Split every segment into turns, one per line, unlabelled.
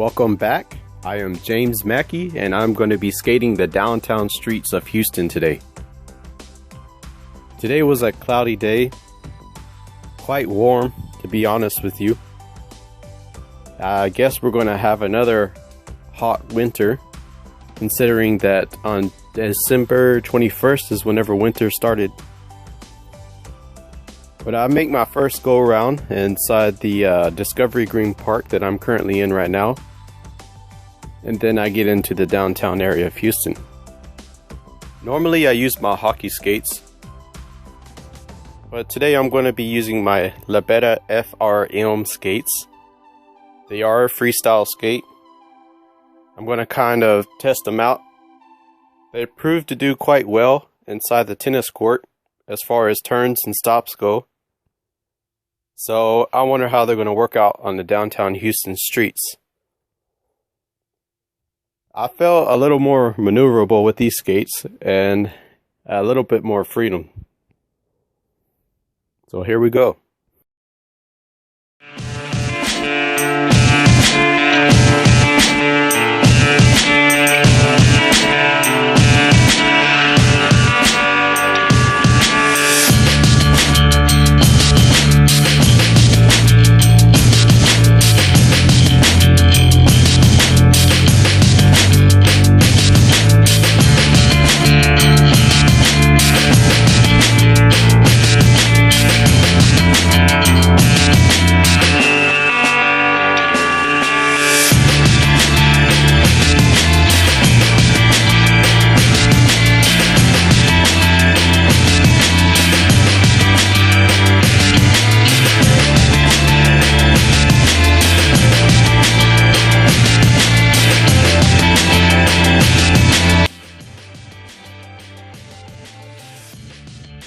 welcome back. I am James Mackey and I'm going to be skating the downtown streets of Houston today. Today was a cloudy day, quite warm to be honest with you. I guess we're going to have another hot winter, considering that on December 21st is whenever winter started. But I make my first go around inside the Discovery Green Park that I'm currently in right now. And then I get into the downtown area of Houston. Normally I use my hockey skates, but today I'm going to be using my Narrated FRM skates. They are a freestyle skate. I'm going to kind of test them out. They proved to do quite well inside the tennis court as far as turns and stops go. So I wonder how they're going to work out on the downtown Houston streets. I felt a little more maneuverable with these skates and a little bit more freedom. So here we go.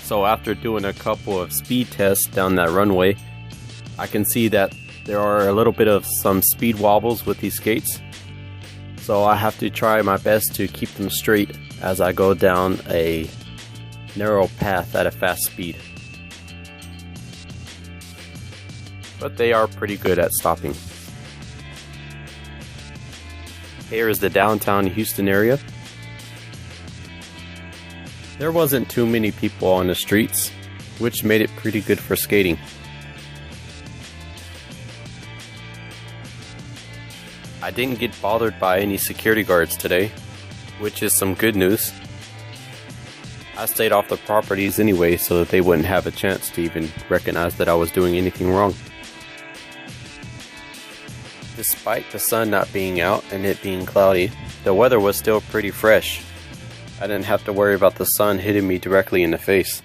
So after doing a couple of speed tests down that runway, I can see that there are a little bit of some speed wobbles with these skates. So I have to try my best to keep them straight as I go down a narrow path at a fast speed. But they are pretty good at stopping. Here is the downtown Houston area. There wasn't too many people on the streets, which made it pretty good for skating. I didn't get bothered by any security guards today, which is some good news. I stayed off the properties anyway so that they wouldn't have a chance to even recognize that I was doing anything wrong. Despite the sun not being out and it being cloudy, the weather was still pretty fresh. I didn't have to worry about the sun hitting me directly in the face.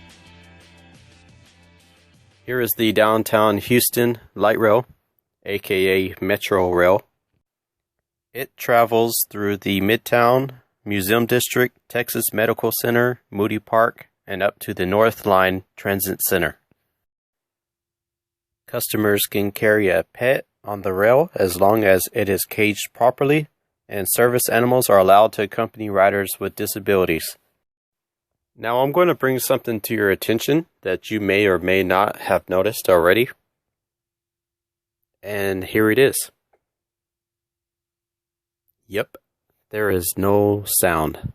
Here is the downtown Houston light rail, aka Metro Rail. It travels through the Midtown, Museum District, Texas Medical Center, Moody Park, and up to the North Line Transit Center. Customers can carry a pet on the rail as long as it is caged properly, and service animals are allowed to accompany riders with disabilities. Now I'm going to bring something to your attention that you may or may not have noticed already. And here it is. Yep, there is no sound.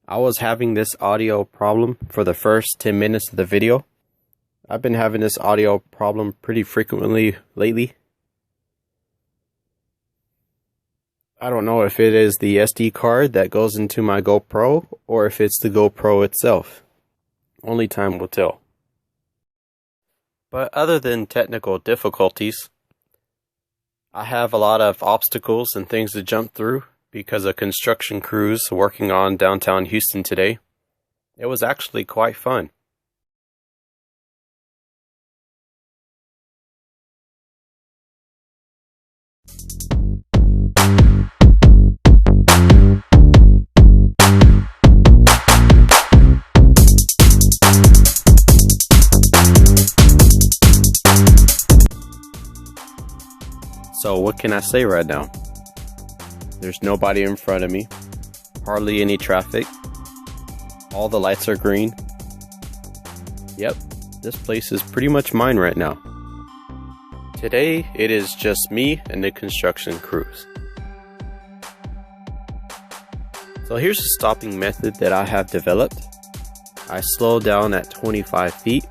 I was having this audio problem for the first 10 minutes of the video. I've been having this audio problem pretty frequently lately. I don't know if it is the SD card that goes into my GoPro or if it's the GoPro itself. Only time will tell. But other than technical difficulties, I have a lot of obstacles and things to jump through because of construction crews working on downtown Houston today. It was actually quite fun. So what can I say right now? There's nobody in front of me, hardly any traffic, all the lights are green. Yep, this place is pretty much mine right now. Today it is just me and the construction crews. So here's a stopping method that I have developed. I slow down at 25 feet,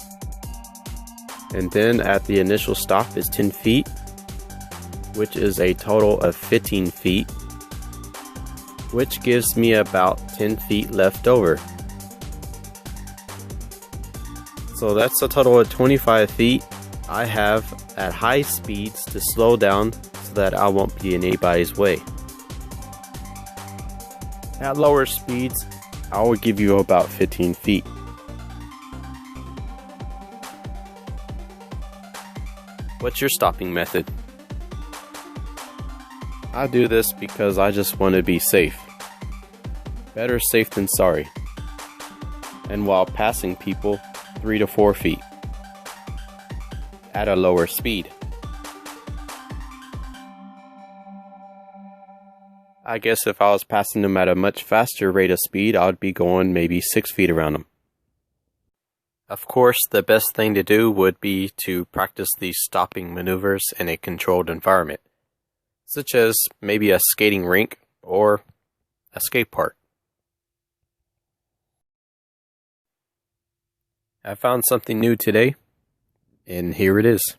and then at the initial stop is 10 feet, which is a total of 15 feet, which gives me about 10 feet left over. So that's a total of 25 feet I have at high speeds to slow down so that I won't be in anybody's way. At lower speeds, I will give you about 15 feet. What's your stopping method? I do this because I just want to be safe. Better safe than sorry. And while passing people 3 to 4 feet at a lower speed. I guess if I was passing them at a much faster rate of speed, I would be going maybe 6 feet around them. Of course, the best thing to do would be to practice these stopping maneuvers in a controlled environment, such as maybe a skating rink or a skate park. I found something new today, and here it is.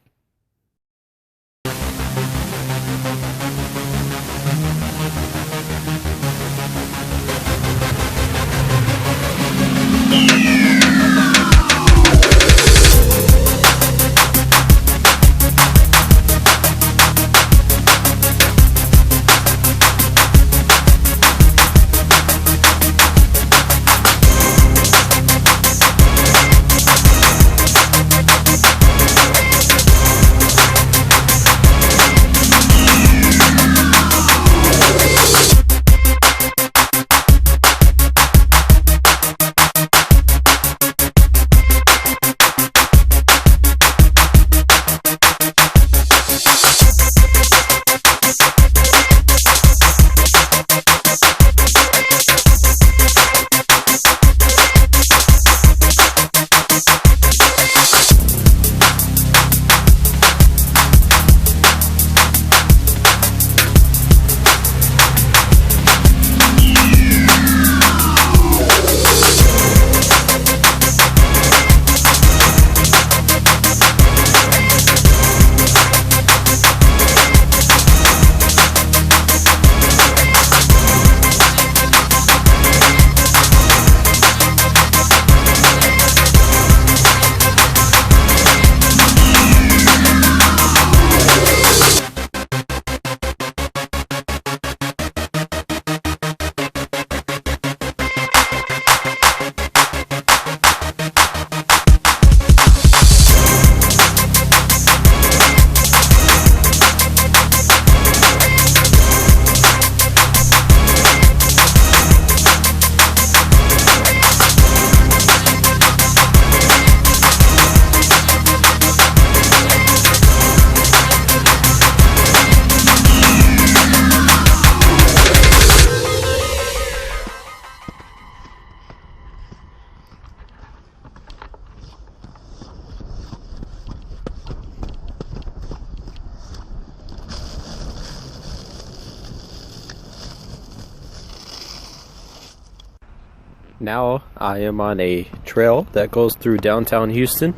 Now I am on a trail that goes through downtown Houston.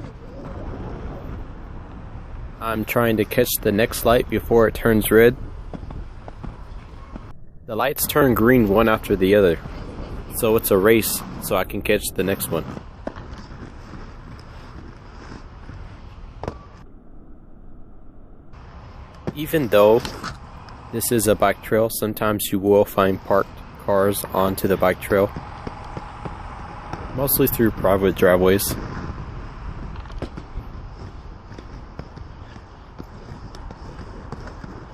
I'm trying to catch the next light before it turns red. The lights turn green one after the other, so it's a race so I can catch the next one. Even though this is a bike trail, sometimes you will find parked cars onto the bike trail. Mostly through private driveways.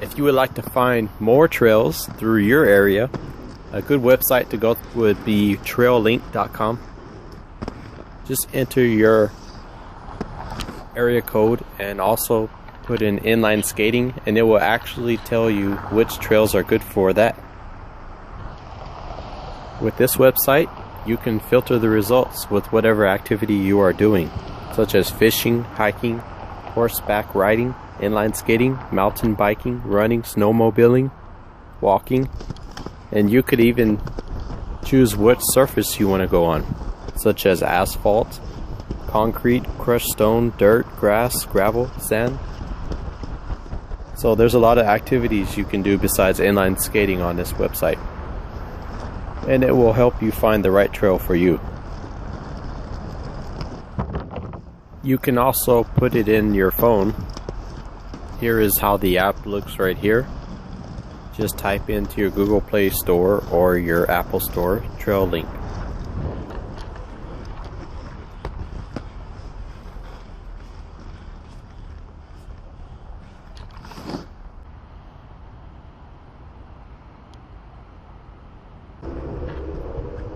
If you would like to find more trails through your area, a good website to go would be traillink.com. Just enter your area code and also put in inline skating, and it will actually tell you which trails are good for that. With this website, you can filter the results with whatever activity you are doing, such as fishing, hiking, horseback riding, inline skating, mountain biking, running, snowmobiling, walking, and you could even choose what surface you want to go on, such as asphalt, concrete, crushed stone, dirt, grass, gravel, sand. So there's a lot of activities you can do besides inline skating on this website, and it will help you find the right trail for you. You can also put it in your phone. Here is how the app looks right here. Just type into your Google Play Store or your Apple Store trail link.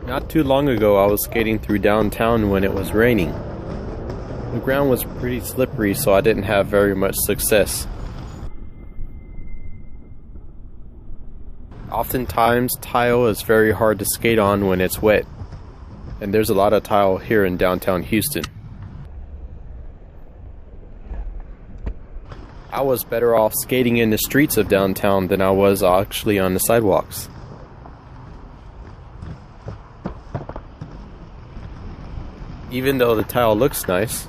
Not too long ago I was skating through downtown when it was raining. The ground was pretty slippery, so I didn't have very much success. Oftentimes, tile is very hard to skate on when it's wet, and there's a lot of tile here in downtown Houston. I was better off skating in the streets of downtown than I was actually on the sidewalks. Even though the tile looks nice,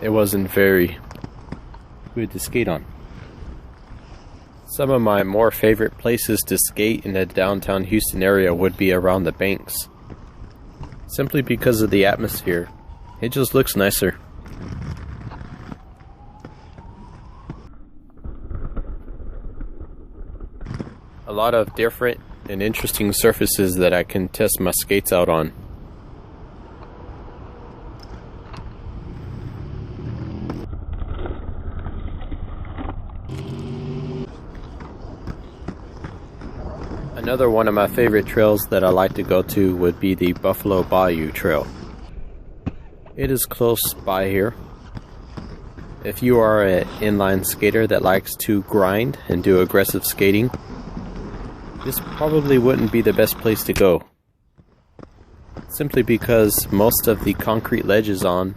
it wasn't very good to skate on. Some of my more favorite places to skate in the downtown Houston area would be around the banks. Simply because of the atmosphere. It just looks nicer. A lot of different and interesting surfaces that I can test my skates out on. Another one of my favorite trails that I like to go to would be the Buffalo Bayou Trail. It is close by here. If you are an inline skater that likes to grind and do aggressive skating, this probably wouldn't be the best place to go. Simply because most of the concrete ledges on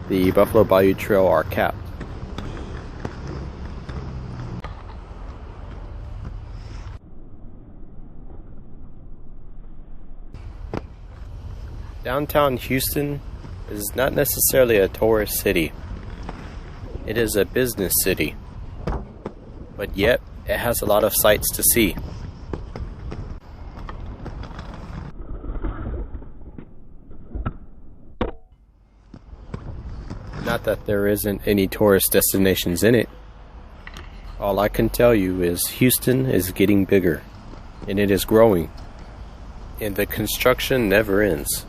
the Buffalo Bayou Trail are capped. Downtown Houston is not necessarily a tourist city. It is a business city, but yet it has a lot of sights to see. Not that there isn't any tourist destinations in it. All I can tell you is Houston is getting bigger, and it is growing, and the construction never ends.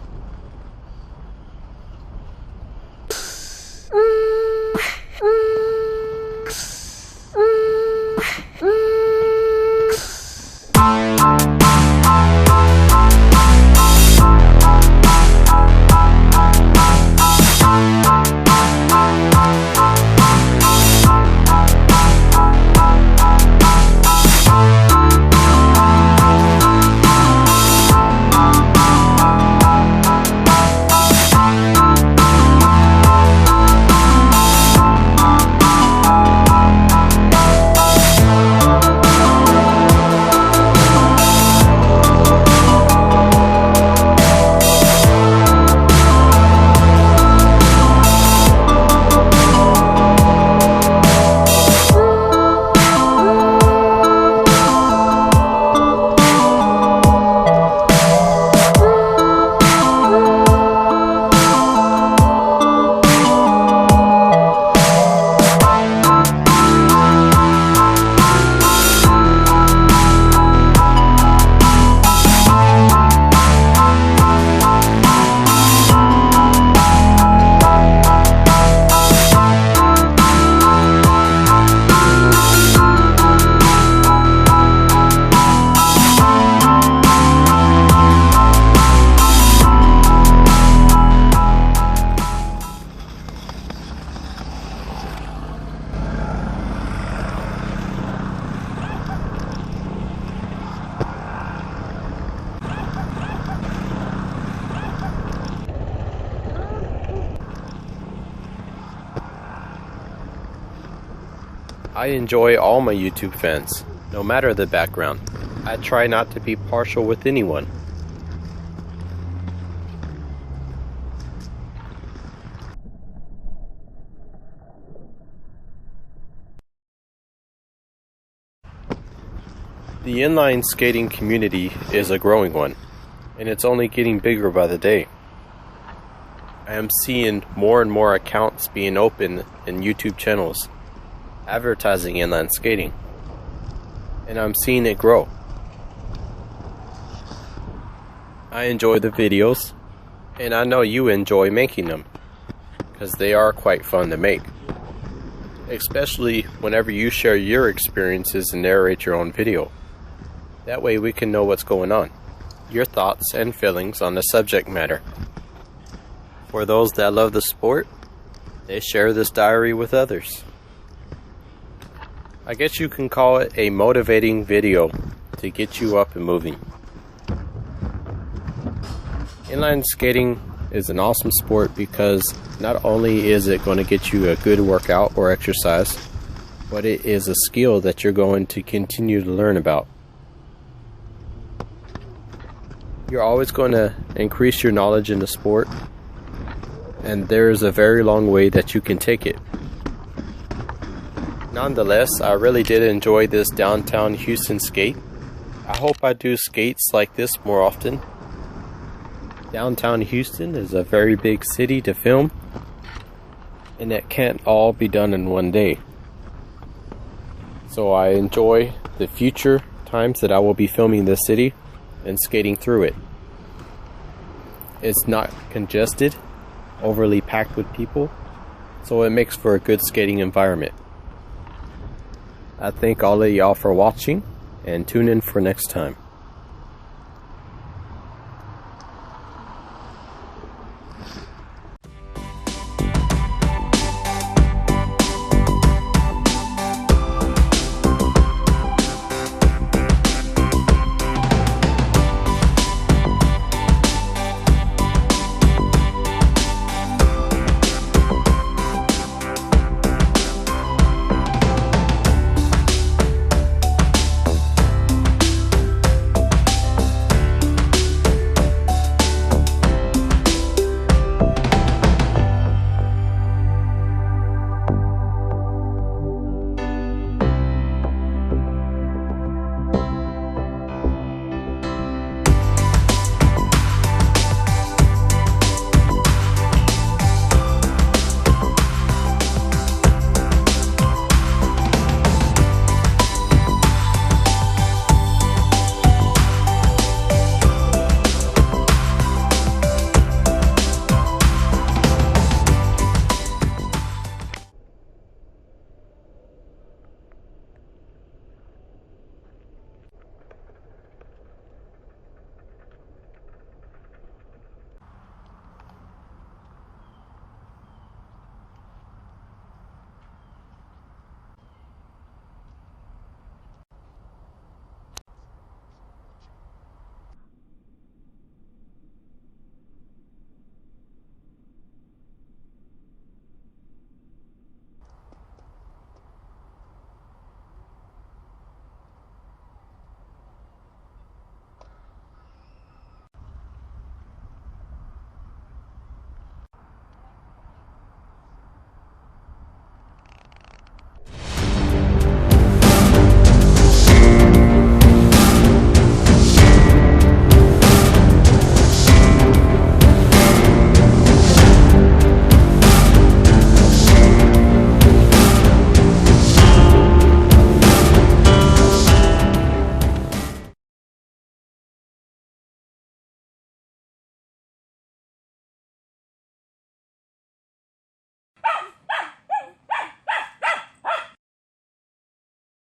I enjoy all my YouTube fans, no matter the background. I try not to be partial with anyone. The inline skating community is a growing one, and it's only getting bigger by the day. I am seeing more and more accounts being opened in YouTube channels advertising inline skating, and I'm seeing it grow. I enjoy the videos, and I know you enjoy making them, because they are quite fun to make. Especially whenever you share your experiences and narrate your own video. That way we can know what's going on, your thoughts and feelings on the subject matter. For those that love the sport, they share this diary with others. I guess you can call it a motivating video to get you up and moving. Inline skating is an awesome sport because not only is it going to get you a good workout or exercise, but it is a skill that you're going to continue to learn about. You're always going to increase your knowledge in the sport, and there's a very long way that you can take it. Nonetheless, I really did enjoy this downtown Houston skate. I hope I do skates like this more often. Downtown Houston is a very big city to film, and it can't all be done in one day. So I enjoy the future times that I will be filming this city and skating through it. It's not congested, overly packed with people, so it makes for a good skating environment. I thank all of y'all for watching, and tune in for next time.